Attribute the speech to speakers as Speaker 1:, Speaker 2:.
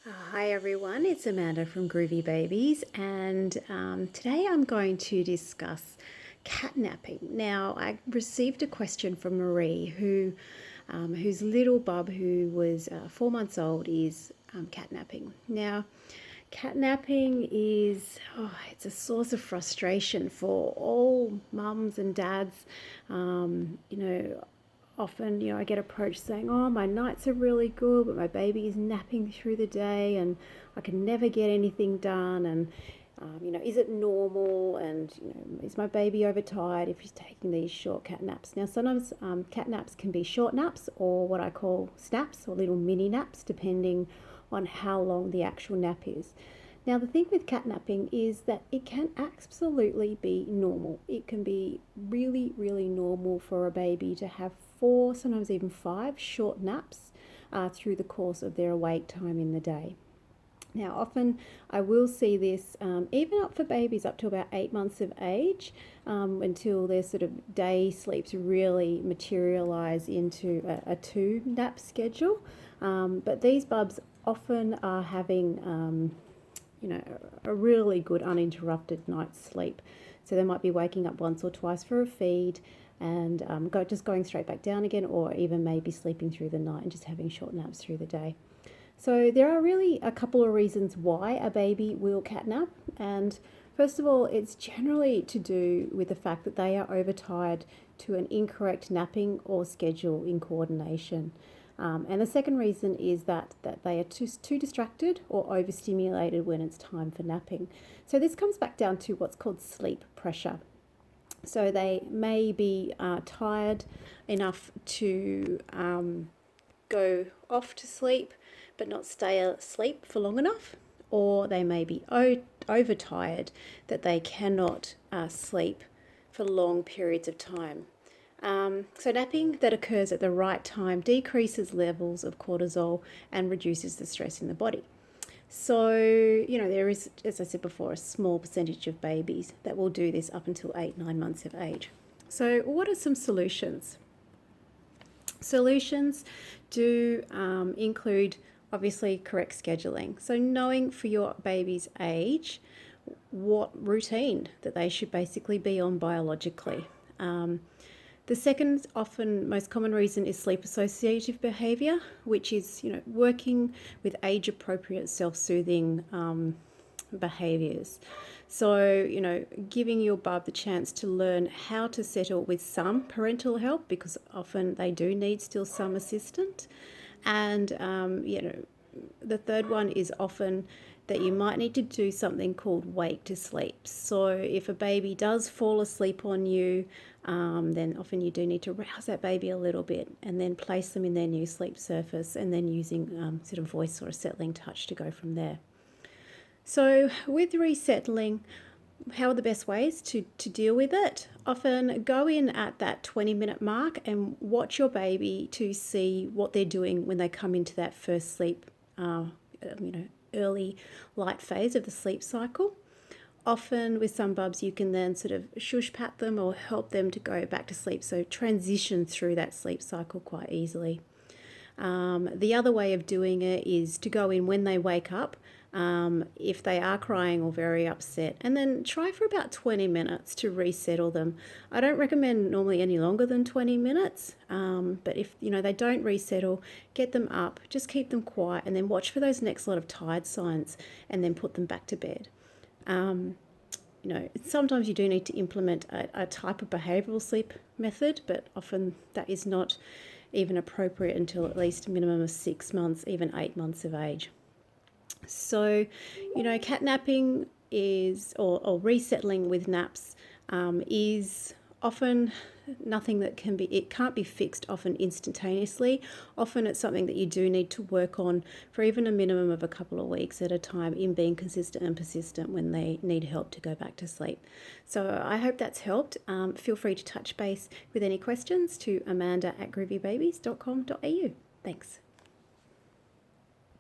Speaker 1: Hi everyone, it's Amanda from Groovy Babies, and today I'm going to discuss catnapping. Now, I received a question from Marie, whose little bub, who was 4 months old, is catnapping. Now, catnapping is it's a source of frustration for all mums and dads. Often, I get approached saying, oh, my nights are really good, but my baby is napping through the day and I can never get anything done. And, is it normal? And, is my baby overtired if he's taking these short cat naps? Now, sometimes cat naps can be short naps or what I call snaps or little mini naps, depending on how long the actual nap is. Now, the thing with catnapping is that it can absolutely be normal. It can be really, really normal for a baby to have 4, sometimes even 5 short naps through the course of their awake time in the day. Now, often I will see this even up for babies up to about 8 months of age, until their sort of day sleeps really materialize into a 2 nap schedule. But these bubs often are having a really good uninterrupted night's sleep. So they might be waking up once or twice for a feed and just going straight back down again, or even maybe sleeping through the night and just having short naps through the day. So there are really a couple of reasons why a baby will catnap. And first of all, it's generally to do with the fact that they are overtired to an incorrect napping or schedule in coordination. And the second reason is that they are too distracted or overstimulated when it's time for napping. So this comes back down to what's called sleep pressure. So they may be tired enough to go off to sleep but not stay asleep for long enough, or they may be overtired that they cannot sleep for long periods of time. So napping that occurs at the right time decreases levels of cortisol and reduces the stress in the body. So, there is, as I said before, a small percentage of babies that will do this up until 8-9 months of age. So what are some solutions? Solutions do include, obviously, correct scheduling. So knowing for your baby's age what routine that they should basically be on biologically. The second, often most common reason is sleep associative behaviour, which is, working with age-appropriate self-soothing behaviours. So, giving your bub the chance to learn how to settle with some parental help, because often they do need still some assistance. And, the third one is often that you might need to do something called wake to sleep. So if a baby does fall asleep on you, then often you do need to rouse that baby a little bit and then place them in their new sleep surface, and then using sort of voice or a settling touch to go from there. So with resettling, how are the best ways to deal with it? Often go in at that 20-minute mark and watch your baby to see what they're doing when they come into that first sleep, early light phase of the sleep cycle. Often with some bubs you can then sort of shush pat them or help them to go back to sleep, so transition through that sleep cycle quite easily. The other way of doing it is to go in when they wake up, if they are crying or very upset, and then try for about 20 minutes to resettle them. I don't recommend normally any longer than 20 minutes, but if they don't resettle, get them up, just keep them quiet, and then watch for those next lot of tired signs and then put them back to bed. Sometimes you do need to implement a type of behavioural sleep method, but often that is not even appropriate until at least a minimum of 6 months, even 8 months of age. So, catnapping is, or resettling with naps, is often nothing that can't be fixed often instantaneously. Often it's something that you do need to work on for even a minimum of a couple of weeks at a time, in being consistent and persistent when they need help to go back to sleep. So I hope that's helped. Feel free to touch base with any questions to amanda@groovybabies.com.au. Thanks.